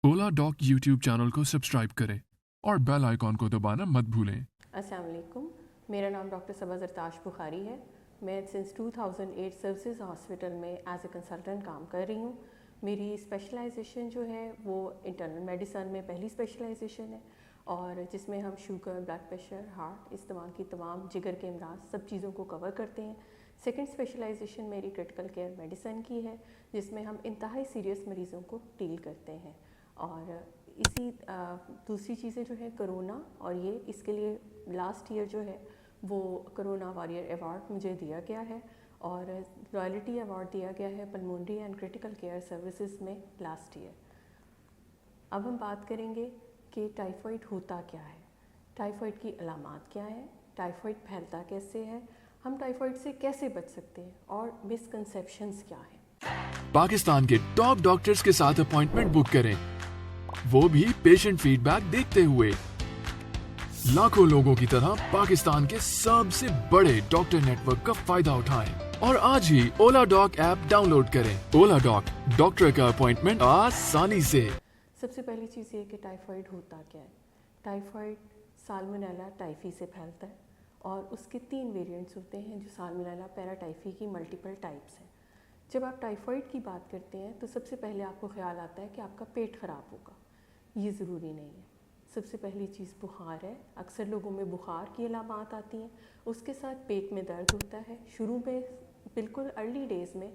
ओला dock YouTube channel को subscribe करें और बेल आइकॉन को दबाना मत भूलें। अस्सलाम वालेकुम, मेरा नाम डॉक्टर सबा ज़रताश बुखारी है। मैं सिंस 2008 सर्विसेज हॉस्पिटल में एज ए कंसल्टेंट काम कर रही हूँ। मेरी स्पेशलाइजेशन जो है वो इंटरनल मेडिसन में पहली स्पेशलाइजेशन है, और जिसमें हम शुगर, ब्लड प्रेशर, हार्ट, इस्तेमाल की तमाम जिगर के अमराज सब चीज़ों को कवर करते हैं। सेकंड स्पेशलाइजेशन मेरी क्रिटिकल केयर मेडिसन की है, जिसमें हम इंतहाई सीरियस मरीज़ों को डील करते हैं। और इसी दूसरी चीज़ें जो है कोरोना, और ये इसके लिए लास्ट ईयर जो है वो कोरोना वॉरियर अवार्ड मुझे दिया गया है, और रॉयल्टी अवार्ड दिया गया है pulmonary and critical care services में लास्ट ईयर। अब हम बात करेंगे कि टाइफाइड होता क्या है, टाइफाइड की अलामात क्या है, टाइफाइड फैलता कैसे है, हम टाइफाइड से कैसे बच सकते हैं, और मिसकंसेप्शंस क्या हैं। पाकिस्तान के टॉप डॉक्टर्स के साथ अपॉइंटमेंट बुक करें, वो भी पेशेंट फीडबैक देखते हुए। लाखों लोगों की तरह पाकिस्तान के सबसे बड़े डॉक्टर नेटवर्क का फायदा उठाएं और आज ही ओला डॉक ऐप डाउनलोड करें। ओला डॉक, डॉक्टर का अपॉइंटमेंट आसानी से। सबसे पहली चीज़ ये कि टाइफाइड होता क्या है। टाइफाइड साल्मोनेला टाइफी से फैलता है, और उसके 3 वेरिएंट्स होते हैं जो साल्मोनेला पैराटाइफी की मल्टीपल टाइप्स हैं। जब आप टाइफाइड की बात करते हैं तो सबसे पहले आपको ख्याल आता है कि आपका पेट ख़राब होगा। ये ज़रूरी नहीं है। सबसे पहली चीज़ बुखार है। अक्सर लोगों में बुखार की अलामात आती हैं, उसके साथ पेट में दर्द होता है। शुरू में बिल्कुल अर्ली डेज़ में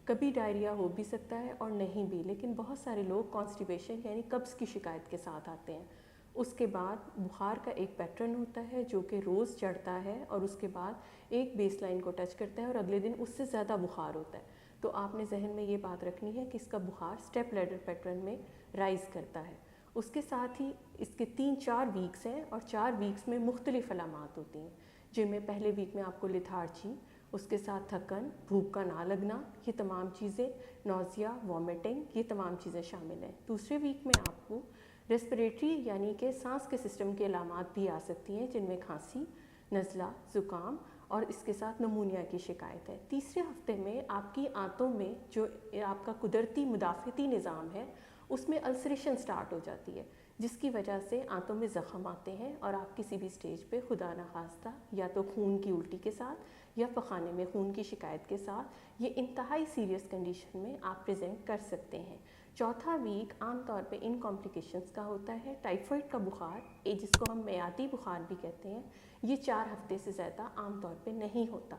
कभी डायरिया हो भी सकता है और नहीं भी, लेकिन बहुत सारे लोग कॉन्स्टिपेशन यानी कब्ज़ की शिकायत के साथ आते हैं। उसके बाद बुखार का एक पैटर्न होता है जो कि रोज़ चढ़ता है, और उसके बाद एक बेस लाइन को टच करता है और अगले दिन उससे ज़्यादा बुखार होता है। तो आपने जहन में ये बात रखनी है कि इसका बुखार स्टेप लैडर पैटर्न में राइज़ करता है। उसके साथ ही इसके 3-4 वीक्स हैं, और 4 वीक्स में मुख्तलिफ अलामात होती हैं, जिनमें पहले वीक में आपको लिथार्जी, उसके साथ थकन, भूख का ना लगना, ये तमाम चीज़ें, नौजिया, वॉमिटिंग, ये तमाम चीज़ें शामिल हैं। दूसरे वीक में आपको रेस्पिरेटरी यानी कि सांस के सिस्टम की अलामात भी आ सकती हैं, जिनमें खांसी, नज़ला, ज़ुकाम और इसके साथ नमूनिया की शिकायत है। तीसरे हफ्ते में आपकी आंतों में जो आपका कुदरती मुदाफ़ती निज़ाम है उसमें अल्सरेशन स्टार्ट हो जाती है, जिसकी वजह से आंतों में ज़ख़म आते हैं, और आप किसी भी स्टेज पे खुदा न खास्ता या तो खून की उल्टी के साथ या पखाने में खून की शिकायत के साथ ये इंतहाई सीरियस कंडीशन में आप प्रेजेंट कर सकते हैं। चौथा वीक आम तौर पे इन कॉम्प्लिकेशंस का होता है। टाइफाइड का बुखार, जिसको हम मियादी बुखार भी कहते हैं, ये 4 हफ्ते से ज़्यादा आम तौर पे नहीं होता।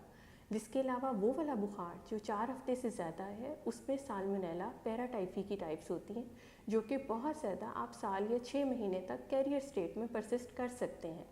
जिसके अलावा वो वाला बुखार जो 4 हफ्ते से ज़्यादा है, उसमें साल्मोनेला पैराटाइफी की टाइप्स होती हैं, जो कि बहुत ज़्यादा आप साल या 6 महीने तक कैरियर स्टेट में परसिस्ट कर सकते हैं।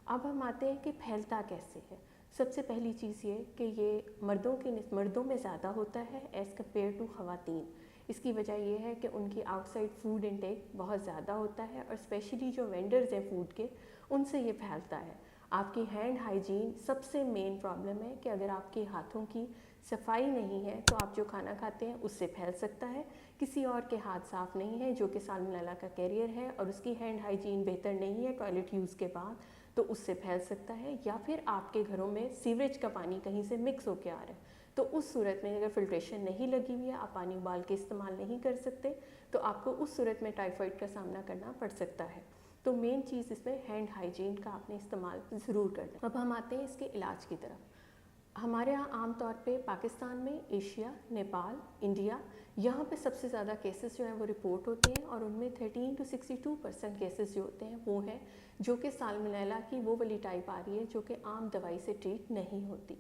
अब हम आते हैं कि फैलता कैसे है। सबसे पहली चीज़ ये कि ये मर्दों में ज़्यादा होता है एज़ कम्पेयर टू ख़वातीन। इसकी वजह यह है कि उनकी आउटसाइड फूड इंटेक बहुत ज़्यादा होता है, और स्पेशली जो वेंडर्स हैं फूड के, उनसे ये फैलता है। आपकी हैंड हाइजीन सबसे मेन प्रॉब्लम है कि अगर आपके हाथों की सफाई नहीं है तो आप जो खाना खाते हैं उससे फैल सकता है। किसी और के हाथ साफ़ नहीं है जो कि साल्मोनेला का कैरियर है, और उसकी हैंड हाइजीन बेहतर नहीं है टॉयलेट यूज़ के बाद, तो उससे फैल सकता है। या फिर आपके घरों में सीवरेज का पानी कहीं से मिक्स होकर आ रहा है, तो उस सूरत में अगर फिल्ट्रेशन नहीं लगी हुई है, आप पानी उबाल के इस्तेमाल नहीं कर सकते, तो आपको उस सूरत में टाइफाइड का सामना करना पड़ सकता है। तो मेन चीज़ इसमें हैंड हाइजीन का आपने इस्तेमाल ज़रूर करना। अब हम आते हैं इसके इलाज की तरफ। हमारे यहाँ आम तौर पे पाकिस्तान में, एशिया, नेपाल, इंडिया, यहाँ पे सबसे ज़्यादा केसेस जो हैं वो रिपोर्ट होते हैं, और उनमें 13 to 62% केसेस जो होते हैं वो हैं जो कि साल्मोनेला की वो वाली टाइप आ रही है जो कि आम दवाई से ट्रीट नहीं होती।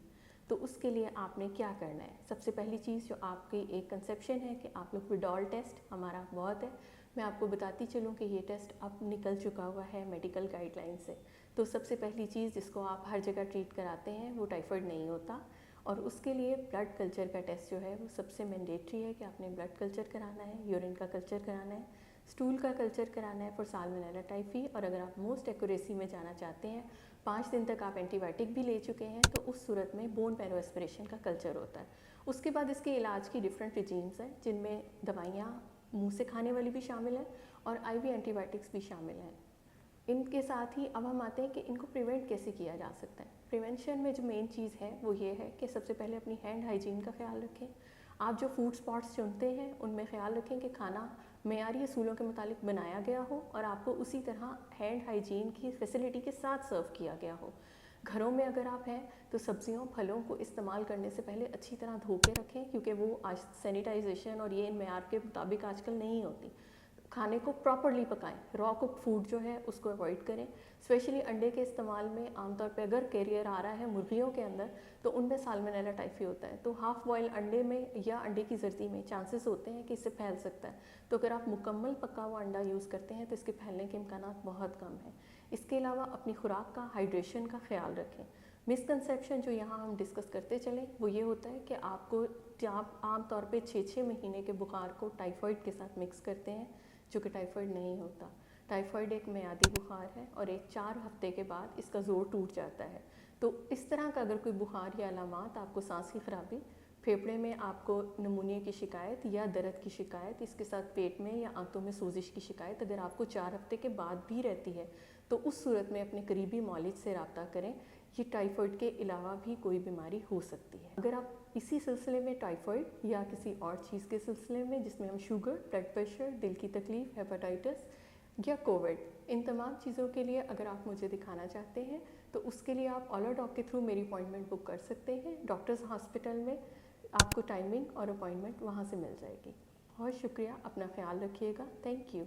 तो उसके लिए आपने क्या करना है। सबसे पहली चीज़ जो आपकी एक कंसेप्शन है कि आप लोग विडॉल टेस्ट हमारा बहुत है, मैं आपको बताती चलूँ कि ये टेस्ट अब निकल चुका हुआ है मेडिकल गाइडलाइन से। तो सबसे पहली चीज़ जिसको आप हर जगह ट्रीट कराते हैं वो टाइफाइड नहीं होता, और उसके लिए ब्लड कल्चर का टेस्ट जो है वो सबसे मैंडेटरी है कि आपने ब्लड कल्चर कराना है, यूरिन का कल्चर कराना है, स्टूल का कल्चर कराना है फॉर साल्मोनेला टाइफी। और अगर आप मोस्ट एक्यूरेसी में जाना चाहते हैं, 5 दिन तक आप एंटीबायोटिक भी ले चुके हैं, तो उस सूरत में बोन पैरो एस्पिरेशन का कल्चर होता है। उसके बाद इसके इलाज की डिफरेंट रिजीम्स हैं, जिनमें दवाइयाँ मुंह से खाने वाली भी शामिल हैं और आईवी एंटीबायोटिक्स भी शामिल हैं। इनके साथ ही अब हम आते हैं कि इनको प्रिवेंट कैसे किया जा सकता है। प्रिवेंशन में जो मेन चीज़ है वो ये है कि सबसे पहले अपनी हैंड हाइजीन का ख्याल रखें। आप जो फूड स्पॉट्स चुनते हैं उनमें ख्याल रखें कि खाना मेयारी असूलों के मुताबिक बनाया गया हो और आपको उसी तरह हैंड हाइजीन की फैसिलिटी के साथ सर्व किया गया हो। घरों में अगर आप हैं तो सब्जियों फलों को इस्तेमाल करने से पहले अच्छी तरह धो के रखें, क्योंकि वो आज सैनिटाइजेशन और ये मेयार के मुताबिक आजकल नहीं होती। खाने को प्रॉपरली पकाएं, रॉ कुक फूड जो है उसको अवॉइड करें। स्पेशली अंडे के इस्तेमाल में आमतौर पे अगर कैरियर आ रहा है मुर्गियों के अंदर तो उनमें साल्मोनेला टाइफी होता है, तो हाफ बॉयल अंडे में या अंडे की जर्दी में चांसेस होते हैं कि इससे फैल सकता है। तो अगर आप मुकम्मल पका हुआ अंडा यूज़ करते हैं तो इसके फैलने के इम्कानात बहुत कम हैं। इसके अलावा अपनी खुराक का, हाइड्रेशन का ख्याल रखें। मिसकंसेप्शन जो यहाँ हम डिस्कस करते चलें वो ये होता है कि आप आम तौर पे 6-6 महीने के बुखार को टाइफाइड के साथ मिक्स करते हैं, जो कि टाइफाइड नहीं होता। टाइफाइड एक मियादी बुखार है और एक 4 हफ्ते के बाद इसका जोर टूट जाता है। तो इस तरह का अगर कोई बुखार या अलामात, आपको सांस की खराबी, फेफड़े में आपको नमूनिया की शिकायत या दर्द की शिकायत, इसके साथ पेट में या आंतों में सोजिश की शिकायत अगर आपको 4 हफ्ते के बाद भी रहती है तो उस सूरत में अपने करीबी मौलिज से रब्ता करें। ये टाइफाइड के अलावा भी कोई बीमारी हो सकती है। अगर आप इसी सिलसिले में टाइफाइड या किसी और चीज़ के सिलसिले में जिसमें हम शुगर, ब्लड प्रेशर, दिल की तकलीफ़, हेपेटाइटिस या कोविड, इन तमाम चीज़ों के लिए अगर आप मुझे दिखाना चाहते हैं तो उसके लिए आप ऑला डॉक के थ्रू मेरी अपॉइंटमेंट बुक कर सकते हैं। डॉक्टर्स हॉस्पिटल में आपको टाइमिंग और अपॉइंटमेंट वहाँ से मिल जाएगी। बहुत शुक्रिया, अपना ख्याल रखिएगा। Thank you.